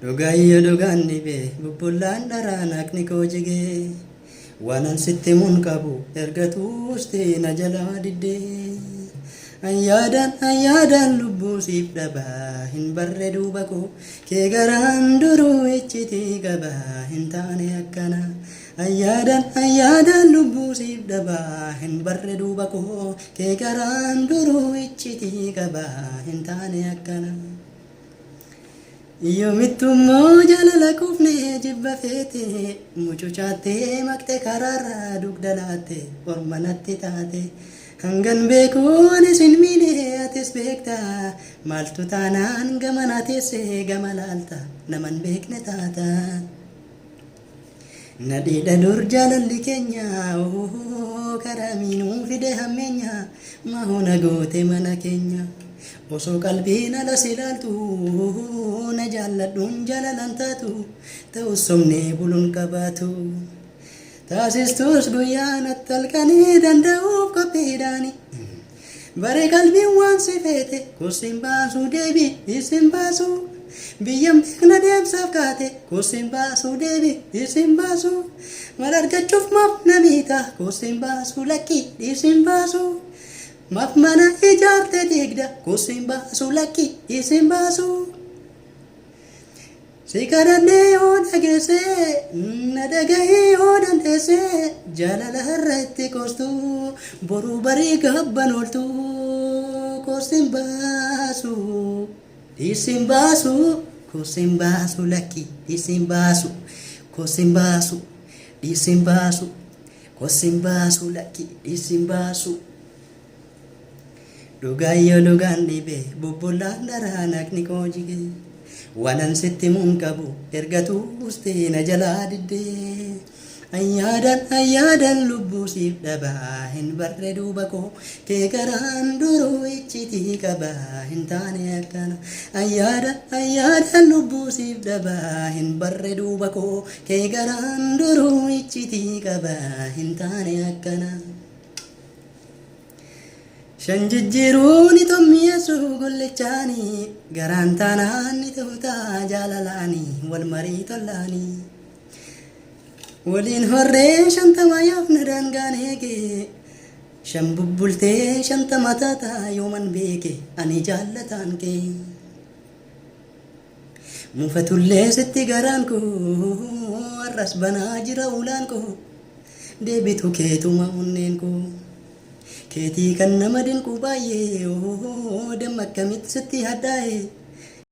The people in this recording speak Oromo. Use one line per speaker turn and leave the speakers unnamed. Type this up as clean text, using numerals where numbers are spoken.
Dhugaayyoo dhugaan dhibee bubbullaan dharaan haqni koo jigee waanan sitti mun qabu ergatuus ta'e na jalaa diddee ayyaadaan lubbuu siif dhabaa hin barre duuba koo kee garaan duruu iccitii qabaa hin taane akkana ayyaadaan lubbuu siif dhabaa hin barre duuba koo kee garaan duruu iccitii qabaa hin taane akkana. Yoomittummoo jaalala kuufnee jibba feete mucuchaattee maqxee karaarraa dugda laatte orma natti taate hangan beekuu anis hin miidhee atis beekta maaltu taanaan gama na teessee gama laalta naman beekne taata nadhiidha dur jaalalli keenya karaa miinuu fide hammeenya mahuna goote mana keenya. Osoo qalbiin alas ilaaltu na jaalladhuun jaalalan taatu ta'us somnee buluun qabaatu taasistus guyyaa natti halkanii danda'uuf qophiidhaani bare qalbiin waan si feete kursiin baasuu deebi isin baasu biyyam beekna deemsaaf kaate kursiin baasuu deebi isin baasu mal argachuuf maaf namiita kursiin baasuu lakki isin baasu. Maaf mana ijaarte digda kursiin baasu lakki isin baasu si kadhannee yoo dhageessee na dhagahee yoo dandeessee jaalala irratti koostu boruu barii gabban ooltu kursiin baasu isin baasu kursiin baasu lakki isin baasu kursiin baasu isin baasu kursiin baasu lakki isin baasu. Dhugaayyoo dhugaan dhibee bubbullaan dharaan haqni koo jigee waanan sitti mun qabu ergatuus ta'e na jalaa diddee ayyaadaan lubbuu siif dhabaa hin barre duuba koo kee garaan duruu iccitii qabaa hin taane akkana ayyaadaan lubbuu siif dhabaa hin barre duuba koo kee garaan duruu iccitii qabaa hin taane akkana. Shan jijjiiruun itommiyeessuu gollechaanii garaan taanaan ni ta'utaa jaalalaanii wal marii tollaanii waliin horree shantama yaafna daangaan eege shan bubbultee shantama taataa yooman beeke ani jaallataan kee mufatullee sitti garaan koo arras banaa jira ulaan koo deebitu keetuma onneen koo. Keetii kan nama dinqu baay'ee damma akkamitti sitti haddaa'e